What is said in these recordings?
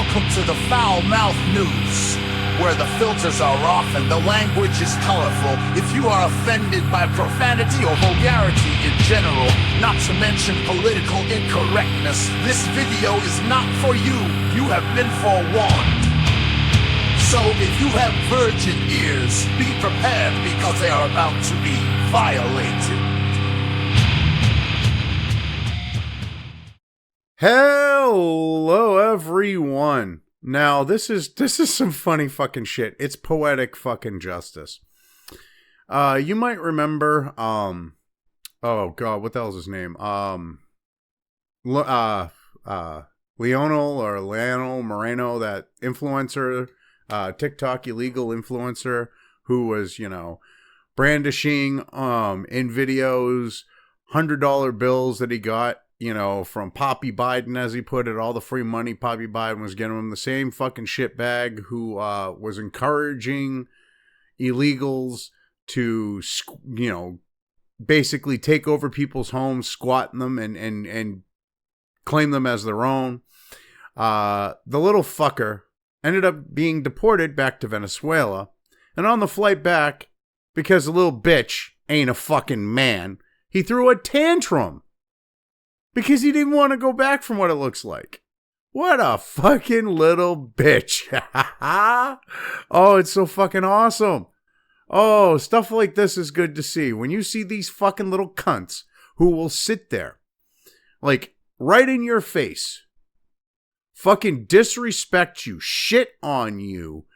Welcome to the Foul Mouth News, where the filters are off and the language is colorful. If you are offended by profanity or vulgarity in general, not to mention political incorrectness, this video is not for you. You have been forewarned. So if you have virgin ears, be prepared because they are about to be violated. Hello, everyone. Now, this is some funny fucking shit. It's poetic fucking justice. You might remember, oh god, what the hell's his name? Leonel Moreno, that influencer, TikTok illegal influencer who was, brandishing in videos $100 bills that he got, from Poppy Biden, as he put it, all the free money Poppy Biden was getting him. The same fucking shitbag who was encouraging illegals to, basically take over people's homes, squat in them, and claim them as their own. The little fucker ended up being deported back to Venezuela. And on the flight back, because the little bitch ain't a fucking man, he threw a tantrum. Because he didn't want to go back from what it looks like. What a fucking little bitch. Oh, it's so fucking awesome. Oh, stuff like this is good to see. When you see these fucking little cunts who will sit there, like, right in your face, fucking disrespect you, shit on you,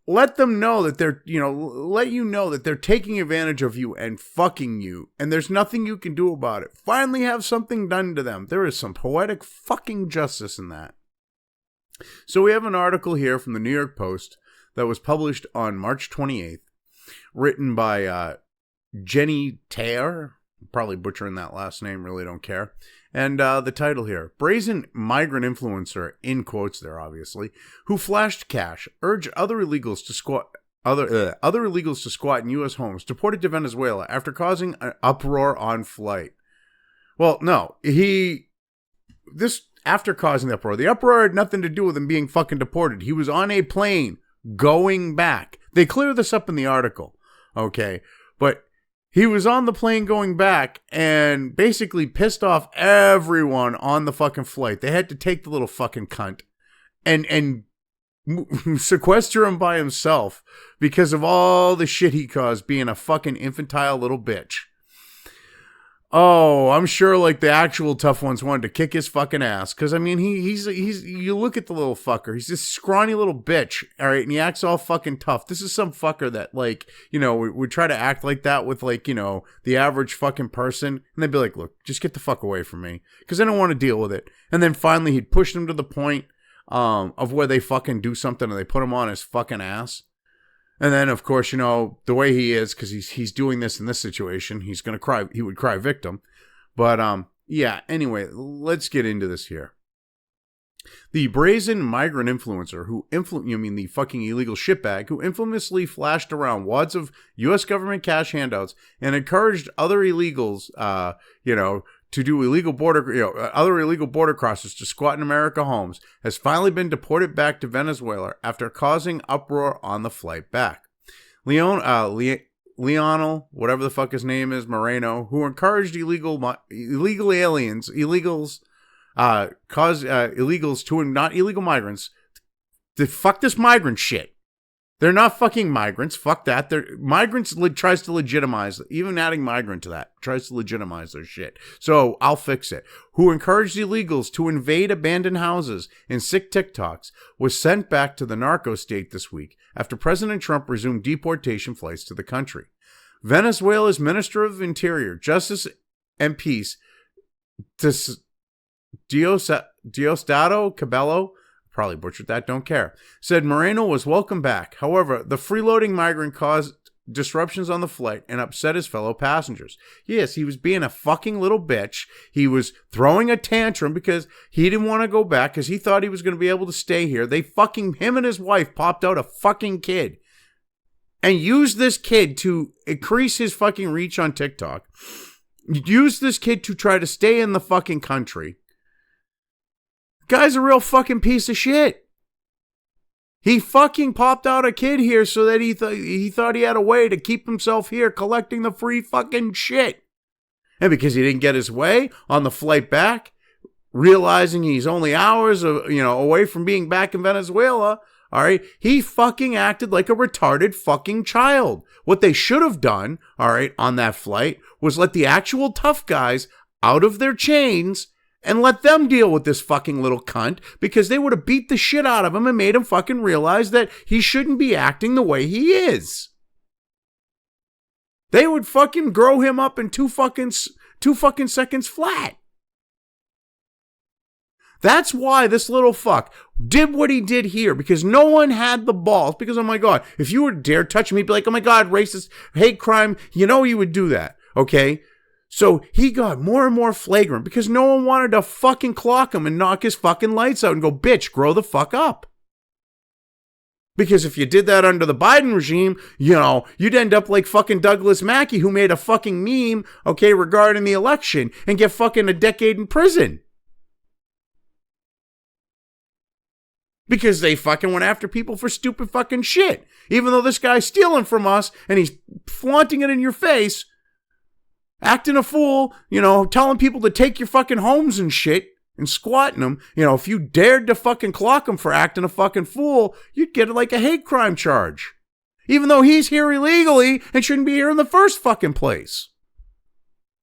let them know that they're, let you know that they're taking advantage of you and fucking you, and there's nothing you can do about it. Finally have something done to them. There is some poetic fucking justice in that. So we have an article here from the New York Post that was published on March 28th, written by Jenny Taylor. Probably butchering that last name, really don't care. And the title here, brazen migrant influencer, in quotes there obviously, who flashed cash, urged other illegals to squat in U.S. homes, deported to Venezuela after causing an uproar on flight. Well, no, after causing the uproar had nothing to do with him being fucking deported. He was on a plane going back. They clear this up in the article, okay, but he was on the plane going back and basically pissed off everyone on the fucking flight. They had to take the little fucking cunt and sequester him by himself because of all the shit he caused being a fucking infantile little bitch. Oh, I'm sure like the actual tough ones wanted to kick his fucking ass. Cause I mean, he's you look at the little fucker, he's this scrawny little bitch. All right. And he acts all fucking tough. This is some fucker that like, we try to act like that with like, the average fucking person. And they'd be like, look, just get the fuck away from me. Cause I don't want to deal with it. And then finally he'd push them to the point, of where they fucking do something and they put him on his fucking ass. And then, of course, the way he is, because he's doing this in this situation, he's going to cry. He would cry victim. But, yeah, anyway, let's get into this here. The brazen migrant influencer the fucking illegal shitbag who infamously flashed around wads of U.S. government cash handouts and encouraged other illegals, to do other illegal border crossers to squat in America homes, has finally been deported back to Venezuela after causing uproar on the flight back. Leonel, whatever the fuck his name is, Moreno, who encouraged illegals, not illegal migrants, to fuck this migrant shit. They're not fucking migrants. Fuck that. Migrants tries to legitimize, even adding migrant to that, tries to legitimize their shit. So I'll fix it. Who encouraged illegals to invade abandoned houses and sick TikToks was sent back to the narco state this week after President Trump resumed deportation flights to the country. Venezuela's Minister of Interior, Justice and Peace, Diosdado Cabello, probably butchered that, don't care, said Moreno was welcome back. However, the freeloading migrant caused disruptions on the flight and upset his fellow passengers. Yes, he was being a fucking little bitch. He was throwing a tantrum because he didn't want to go back because he thought he was going to be able to stay here. Him and his wife popped out a fucking kid and used this kid to increase his fucking reach on TikTok. Used this kid to try to stay in the fucking country. Guy's a real fucking piece of shit. He fucking popped out a kid here so that he thought he had a way to keep himself here collecting the free fucking shit. And because he didn't get his way on the flight back, realizing he's only hours away from being back in Venezuela, all right, he fucking acted like a retarded fucking child. What they should have done, all right, on that flight was let the actual tough guys out of their chains and let them deal with this fucking little cunt, because they would have beat the shit out of him and made him fucking realize that he shouldn't be acting the way he is. They would fucking grow him up in two fucking seconds flat. That's why this little fuck did what he did here, because no one had the balls. Because, oh my God, if you were to dare touch me, he'd be like, oh my God, racist, hate crime. You know you would do that, okay? So he got more and more flagrant because no one wanted to fucking clock him and knock his fucking lights out and go, bitch, grow the fuck up. Because if you did that under the Biden regime, you'd end up like fucking Douglas Mackey, who made a fucking meme, okay, regarding the election, and get fucking a decade in prison. Because they fucking went after people for stupid fucking shit. Even though this guy's stealing from us and he's flaunting it in your face, acting a fool, telling people to take your fucking homes and shit and squatting them. If you dared to fucking clock him for acting a fucking fool, you'd get like a hate crime charge. Even though he's here illegally and shouldn't be here in the first fucking place.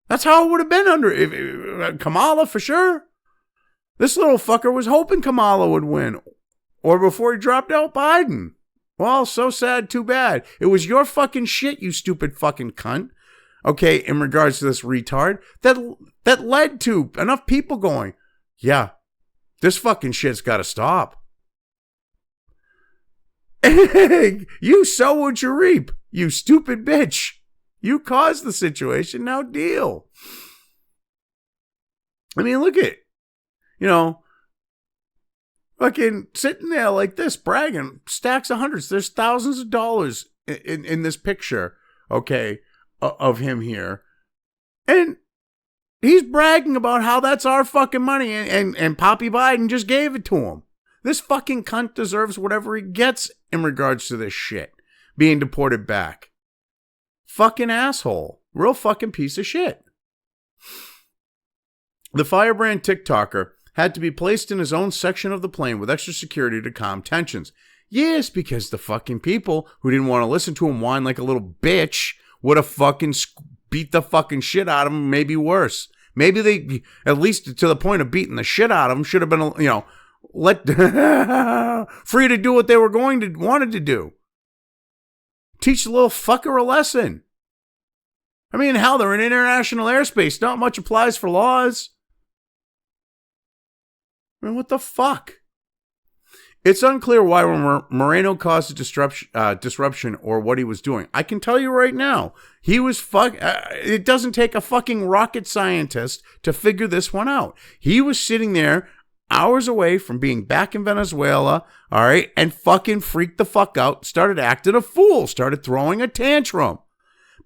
That's how it would have been under Kamala for sure. This little fucker was hoping Kamala would win. Or before he dropped out Biden. Well, so sad, too bad. It was your fucking shit, you stupid fucking cunt. Okay, in regards to this retard, that led to enough people going, yeah, this fucking shit's got to stop. You sow what you reap, you stupid bitch. You caused the situation, now deal. I mean, look at, fucking sitting there like this, bragging, stacks of hundreds. There's thousands of dollars in this picture, okay, of him here. And he's bragging about how that's our fucking money, and Poppy Biden just gave it to him. This fucking cunt deserves whatever he gets in regards to this shit. Being deported back. Fucking asshole. Real fucking piece of shit. The firebrand TikToker had to be placed in his own section of the plane with extra security to calm tensions. Yes, because the fucking people who didn't want to listen to him whine like a little bitch would have fucking beat the fucking shit out of him, maybe worse. Maybe they, at least to the point of beating the shit out of him, should have been, let free to do what they wanted to do. Teach the little fucker a lesson. I mean, hell, they're in international airspace. Not much applies for laws. I mean, what the fuck? It's unclear why Moreno caused a disruption or what he was doing. I can tell you right now, he was it doesn't take a fucking rocket scientist to figure this one out. He was sitting there hours away from being back in Venezuela, all right, and fucking freaked the fuck out, started acting a fool, started throwing a tantrum.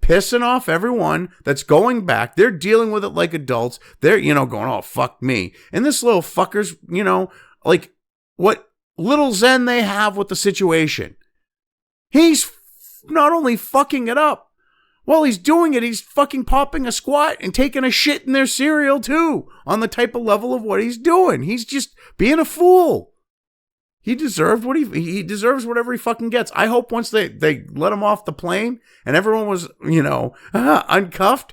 Pissing off everyone that's going back. They're dealing with it like adults. They're, going, oh, fuck me. And this little fucker's, like what little zen they have with the situation. He's not only fucking it up, while he's doing it, he's fucking popping a squat and taking a shit in their cereal too, on the type of level of what he's doing. He's just being a fool. He deserved he deserves whatever he fucking gets. I hope once they let him off the plane and everyone was, uncuffed,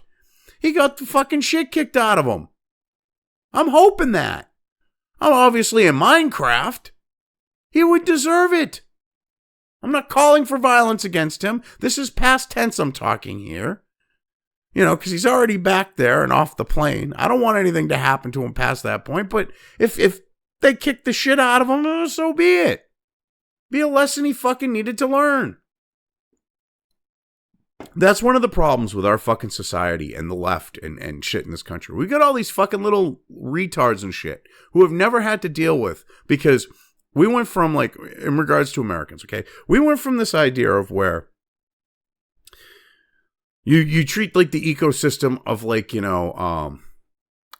he got the fucking shit kicked out of him. I'm hoping that. I'm obviously in Minecraft. He would deserve it. I'm not calling for violence against him. This is past tense I'm talking here. Because he's already back there and off the plane. I don't want anything to happen to him past that point, but if they kick the shit out of him, so be it. Be a lesson he fucking needed to learn. That's one of the problems with our fucking society and the left and shit in this country. We got all these fucking little retards and shit who have never had to deal with, because we went from, like, in regards to Americans, okay? We went from this idea of where you treat, like, the ecosystem of, like,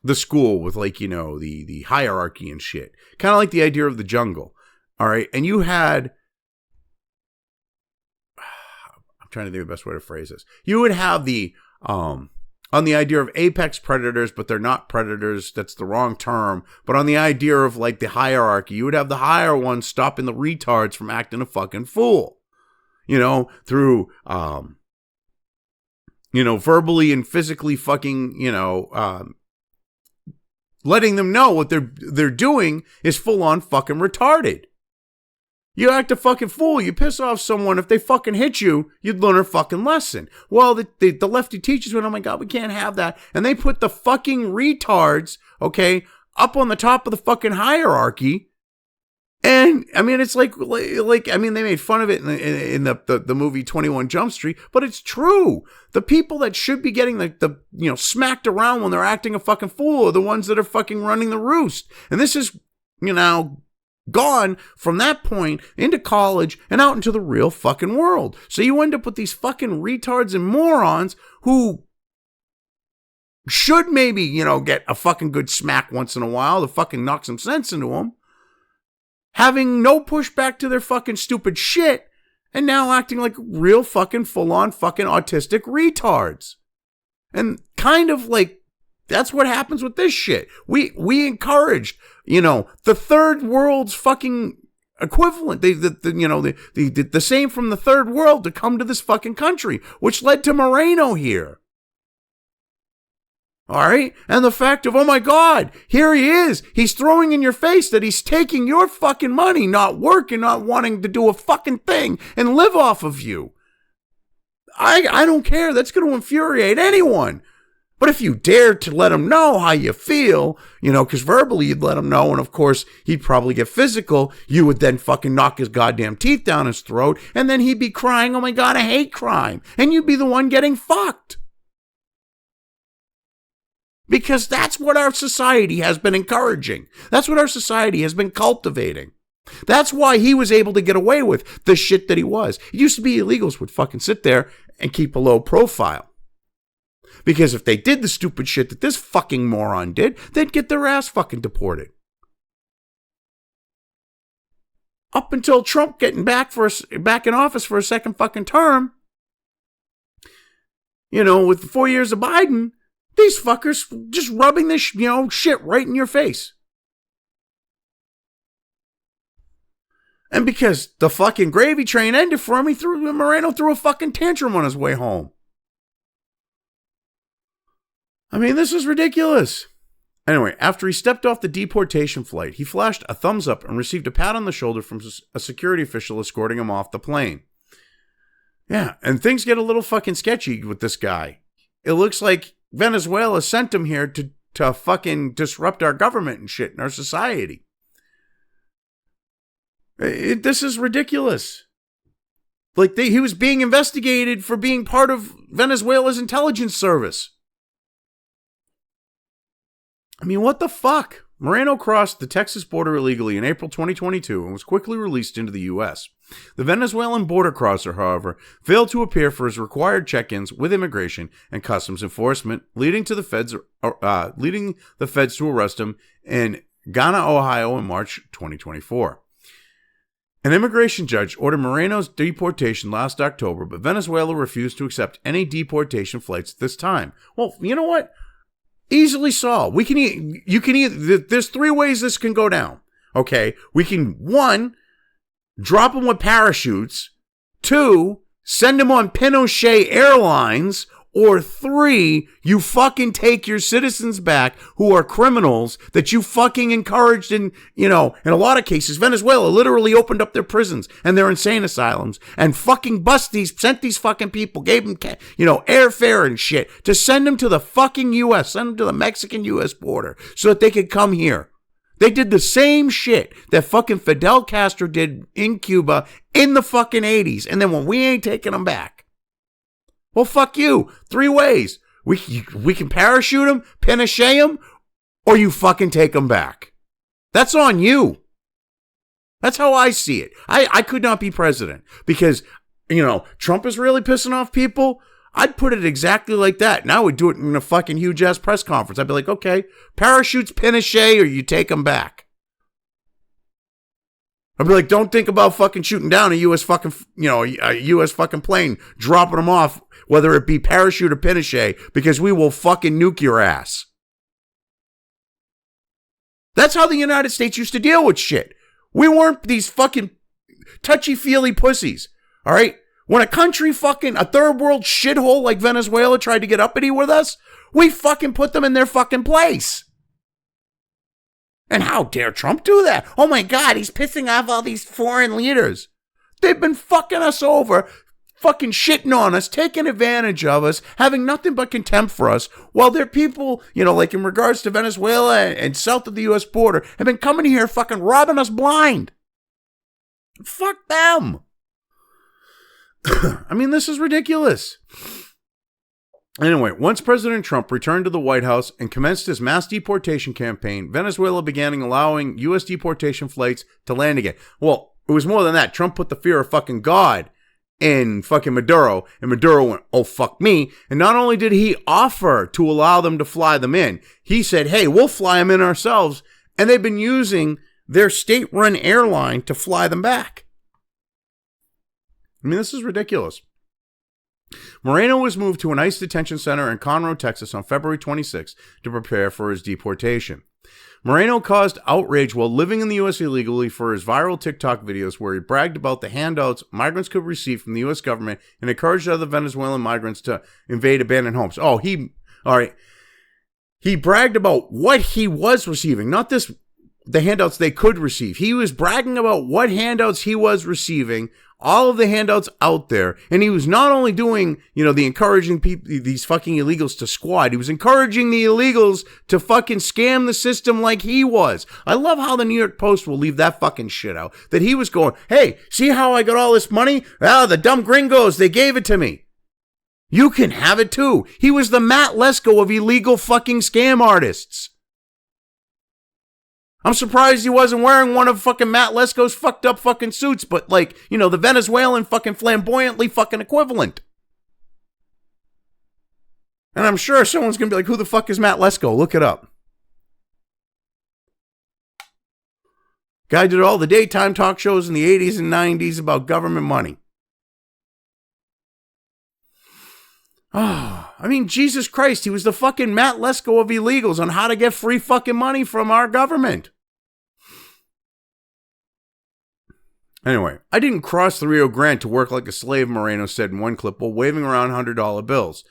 the school with like, you know, the hierarchy and shit. Kind of like the idea of the jungle. All right. And you had, I'm trying to think of the best way to phrase this. You would have the, on the idea of apex predators, but they're not predators. That's the wrong term. But on the idea of like the hierarchy, you would have the higher ones stopping the retards from acting a fucking fool, you know, through, you know, verbally and physically fucking, you know, letting them know what they're doing is full on fucking retarded. You act a fucking fool. You piss off someone. If they fucking hit you, you'd learn a fucking lesson. Well, the lefty teachers went, oh my God, we can't have that. And they put the fucking retards, okay, up on the top of the fucking hierarchy. And I mean, it's like I mean, they made fun of it in the movie 21 Jump Street, but it's true. The people that should be getting the you know, smacked around when they're acting a fucking fool are the ones that are fucking running the roost. And this is, you know, gone from that point into college and out into the real fucking world. So you end up with these fucking retards and morons who should maybe, you know, get a fucking good smack once in a while to fucking knock some sense into them, having no pushback to their fucking stupid shit, and now acting like real fucking full-on fucking autistic retards. And kind of like, that's what happens with this shit. We encouraged, you know, the third world's fucking equivalent, the same from the third world to come to this fucking country, which led to Moreno here. All right? And the fact of, oh my God, here he is. He's throwing in your face that he's taking your fucking money, not working, not wanting to do a fucking thing and live off of you. I don't care. That's going to infuriate anyone. But if you dare to let him know how you feel, you know, because verbally you'd let him know, and of course he'd probably get physical, you would then fucking knock his goddamn teeth down his throat, and then he'd be crying, oh my God, I hate crime. And you'd be the one getting fucked. Because that's what our society has been encouraging. That's what our society has been cultivating. That's why he was able to get away with the shit that he was. It used to be illegals would fucking sit there and keep a low profile. Because if they did the stupid shit that this fucking moron did, they'd get their ass fucking deported. Up until Trump getting back in office for a second fucking term, you know, with 4 years of Biden, these fuckers just rubbing this, you know, shit right in your face. And because the fucking gravy train ended for him, Moreno threw a fucking tantrum on his way home. I mean, this is ridiculous. Anyway, after he stepped off the deportation flight, he flashed a thumbs up and received a pat on the shoulder from a security official escorting him off the plane. Yeah, and things get a little fucking sketchy with this guy. It looks like Venezuela sent him here to fucking disrupt our government and shit in our society. This is ridiculous. Like, he was being investigated for being part of Venezuela's intelligence service. I mean, what the fuck? Moreno crossed the Texas border illegally in April 2022 and was quickly released into the U.S. The Venezuelan border crosser, however, failed to appear for his required check-ins with immigration and customs enforcement, leading the feds to arrest him in Ghana, Ohio in March 2024. An immigration judge ordered Moreno's deportation last October, but Venezuela refused to accept any deportation flights at this time. Well, you know what? Easily solved. There's three ways this can go down. Okay. We can, 1, drop them with parachutes. 2, send them on Pinochet Airlines. Or 3, you fucking take your citizens back who are criminals that you fucking encouraged in, you know, in a lot of cases, Venezuela literally opened up their prisons and their insane asylums and fucking sent these fucking people, gave them, you know, airfare and shit to send them to the fucking U.S., send them to the Mexican-U.S. border so that they could come here. They did the same shit that fucking Fidel Castro did in Cuba in the fucking 80s. And then when we ain't taking them back. Well, fuck you. 3 ways. We can parachute them, Pinochet them, or you fucking take them back. That's on you. That's how I see it. I could not be president because, you know, Trump is really pissing off people. I'd put it exactly like that. And I would do it in a fucking huge ass press conference. I'd be like, okay, parachutes Pinochet or you take them back. I'd be like, don't think about fucking shooting down a U.S. fucking, a U.S. fucking plane, dropping them off, whether it be parachute or Pinochet, because we will fucking nuke your ass. That's how the United States used to deal with shit. We weren't these fucking touchy-feely pussies, all right? When a country fucking, a third world shithole like Venezuela tried to get uppity with us, we fucking put them in their fucking place. And how dare Trump do that? Oh my God, he's pissing off all these foreign leaders. They've been fucking us over, fucking shitting on us, taking advantage of us, having nothing but contempt for us, while their people, like in regards to Venezuela and south of the U.S. border, have been coming here fucking robbing us blind. Fuck them. I mean, this is ridiculous. Anyway, once President Trump returned to the White House and commenced his mass deportation campaign, Venezuela began allowing U.S. deportation flights to land again. Well, it was more than that. Trump put the fear of fucking God in fucking Maduro, and Maduro went, oh, fuck me. And not only did he offer to allow them to fly them in, he said, hey, we'll fly them in ourselves. And they've been using their state-run airline to fly them back. I mean, this is ridiculous. Moreno was moved to an ICE detention center in Conroe, Texas on February 26 to prepare for his deportation. Moreno caused outrage while living in the U.S. illegally for his viral TikTok videos where he bragged about the handouts migrants could receive from the U.S. government and encouraged other Venezuelan migrants to invade abandoned homes. He bragged about what he was receiving, not the handouts they could receive. He was bragging about what handouts he was receiving, all of the handouts out there. And he was not only doing, the encouraging people, these fucking illegals to squad. He was encouraging the illegals to fucking scam the system like he was. I love how the New York Post will leave that fucking shit out. That he was going, hey, see how I got all this money? The dumb gringos, they gave it to me. You can have it too. He was the Matt Lesko of illegal fucking scam artists. I'm surprised he wasn't wearing one of fucking Matt Lesko's fucked up fucking suits, but the Venezuelan fucking flamboyantly fucking equivalent. And I'm sure someone's going to be like, who the fuck is Matt Lesko? Look it up. Guy did all the daytime talk shows in the 80s and 90s about government money. Oh, I mean, Jesus Christ, he was the fucking Matt Lesko of illegals on how to get free fucking money from our government. Anyway, I didn't cross the Rio Grande to work like a slave, Moreno said in one clip while waving around $100 bills.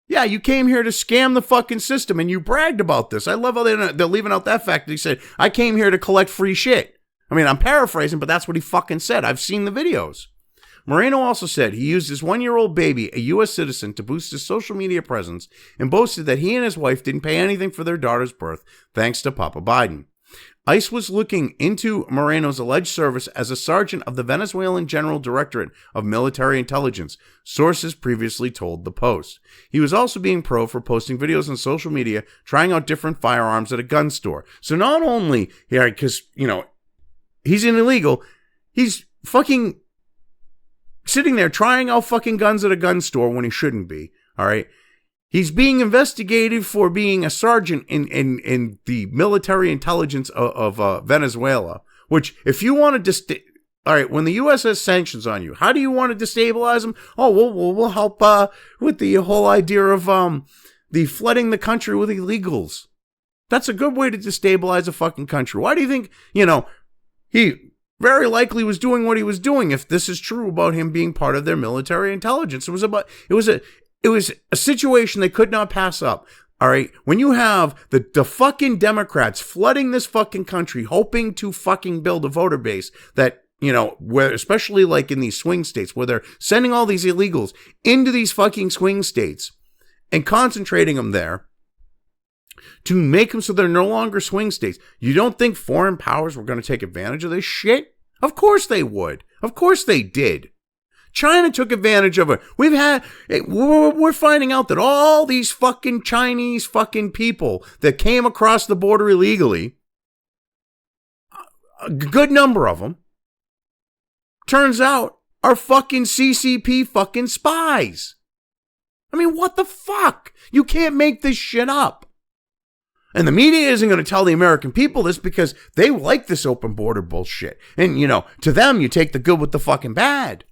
Yeah, you came here to scam the fucking system and you bragged about this. I love how they're leaving out that fact that he said, I came here to collect free shit. I mean, I'm paraphrasing, but that's what he fucking said. I've seen the videos. Moreno also said he used his 1-year-old baby, a U.S. citizen, to boost his social media presence and boasted that he and his wife didn't pay anything for their daughter's birth thanks to Papa Biden. ICE was looking into Moreno's alleged service as a sergeant of the Venezuelan General Directorate of Military Intelligence, sources previously told the Post. He was also being probed for posting videos on social media trying out different firearms at a gun store. So not only, because, he's an illegal, he's fucking sitting there trying out fucking guns at a gun store when he shouldn't be, all right? He's being investigated for being a sergeant in the military intelligence of Venezuela, which if you want to all right, when the U.S. has sanctions on you, how do you want to destabilize them? Oh, we'll help with the whole idea of the flooding the country with illegals. That's a good way to destabilize a fucking country. Why do you think, he very likely was doing what he was doing if this is true about him being part of their military intelligence? It was a situation they could not pass up. All right. When you have the fucking Democrats flooding this fucking country, hoping to fucking build a voter base that, where, especially like in these swing states where they're sending all these illegals into these fucking swing states and concentrating them there to make them so they're no longer swing states. You don't think foreign powers were going to take advantage of this shit? Of course they would. Of course they did. China took advantage of it. We're finding out that all these fucking Chinese fucking people that came across the border illegally, a good number of them, turns out are fucking CCP fucking spies. I mean, what the fuck? You can't make this shit up. And the media isn't going to tell the American people this because they like this open border bullshit. And, to them, you take the good with the fucking bad.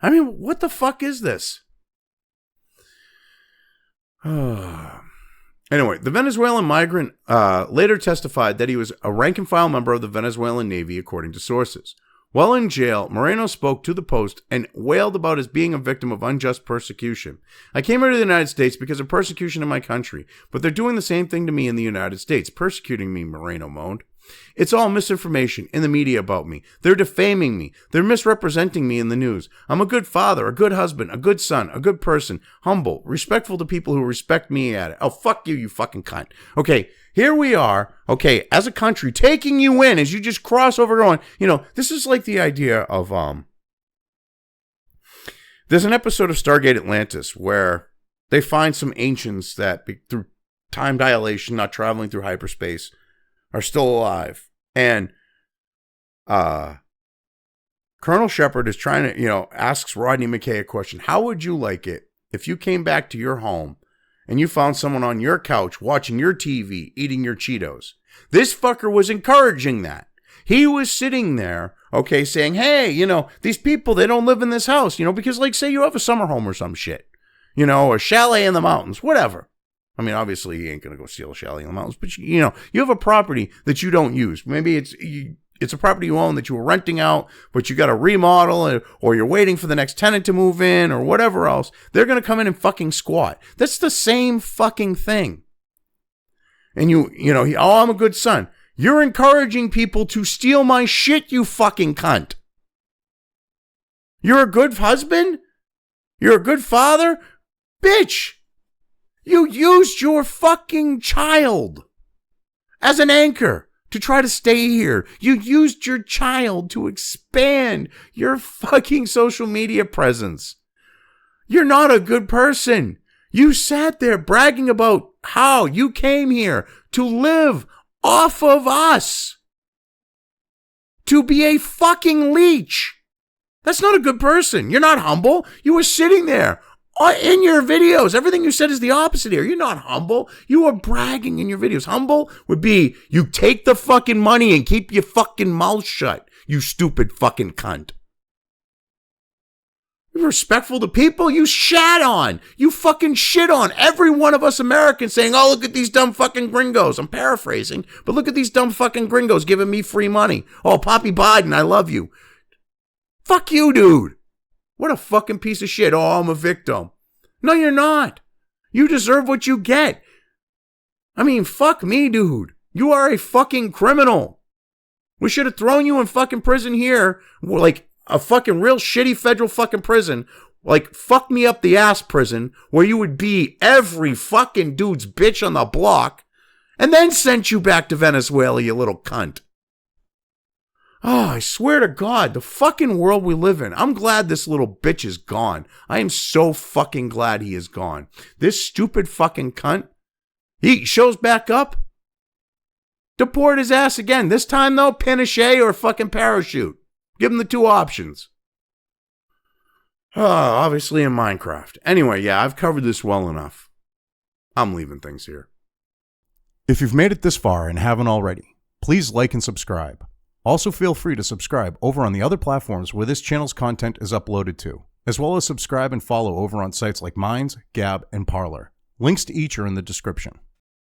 I mean, what the fuck is this? Anyway, the Venezuelan migrant later testified that he was a rank-and-file member of the Venezuelan Navy, according to sources. While in jail, Moreno spoke to the Post and wailed about his being a victim of unjust persecution. I came here to the United States because of persecution in my country, but they're doing the same thing to me in the United States, persecuting me, Moreno moaned. It's all misinformation in the media about me. They're defaming me. They're misrepresenting me in the news. I'm a good father, a good husband, a good son, a good person, humble, respectful to people who respect me at it. Oh, fuck you, you fucking cunt. Okay, here we are, okay, as a country, taking you in as you just cross over going, this is like the idea of, there's an episode of Stargate Atlantis where they find some ancients that, through time dilation, not traveling through hyperspace, are still alive. And Colonel Shepard is trying to, asks Rodney McKay a question. How would you like it if you came back to your home and you found someone on your couch watching your TV, eating your Cheetos? This fucker was encouraging that. He was sitting there, okay, saying, hey, these people, they don't live in this house, because like say you have a summer home or some shit, a chalet in the mountains, whatever. I mean, obviously, he ain't going to go steal a chalet in the mountains, but, you have a property that you don't use. Maybe it's a property you own that you were renting out, but you got to remodel, or you're waiting for the next tenant to move in, or whatever else. They're going to come in and fucking squat. That's the same fucking thing. And I'm a good son. You're encouraging people to steal my shit, you fucking cunt. You're a good husband? You're a good father? Bitch! You used your fucking child as an anchor to try to stay here. You used your child to expand your fucking social media presence. You're not a good person. You sat there bragging about how you came here to live off of us. To be a fucking leech. That's not a good person. You're not humble. You were sitting there. In your videos, everything you said is the opposite here. You're not humble. You are bragging in your videos. Humble would be you take the fucking money and keep your fucking mouth shut, you stupid fucking cunt. You're respectful to people you shat on. You fucking shit on every one of us Americans saying, oh, look at these dumb fucking gringos. I'm paraphrasing, but look at these dumb fucking gringos giving me free money. Oh, Poppy Biden, I love you. Fuck you, dude. What a fucking piece of shit. Oh, I'm a victim. No, you're not. You deserve what you get. I mean, fuck me, dude. You are a fucking criminal. We should have thrown you in fucking prison here, like a fucking real shitty federal fucking prison, like fuck me up the ass prison, where you would be every fucking dude's bitch on the block, and then sent you back to Venezuela, you little cunt. Oh, I swear to God, the fucking world we live in. I'm glad this little bitch is gone. I am so fucking glad he is gone. This stupid fucking cunt, he shows back up. Deport his ass again. This time, though, Pinochet or fucking parachute. Give him the two options. Oh, obviously in Minecraft. Anyway, yeah, I've covered this well enough. I'm leaving things here. If you've made it this far and haven't already, please like and subscribe. Also, feel free to subscribe over on the other platforms where this channel's content is uploaded to, as well as subscribe and follow over on sites like Minds, Gab, and Parler. Links to each are in the description.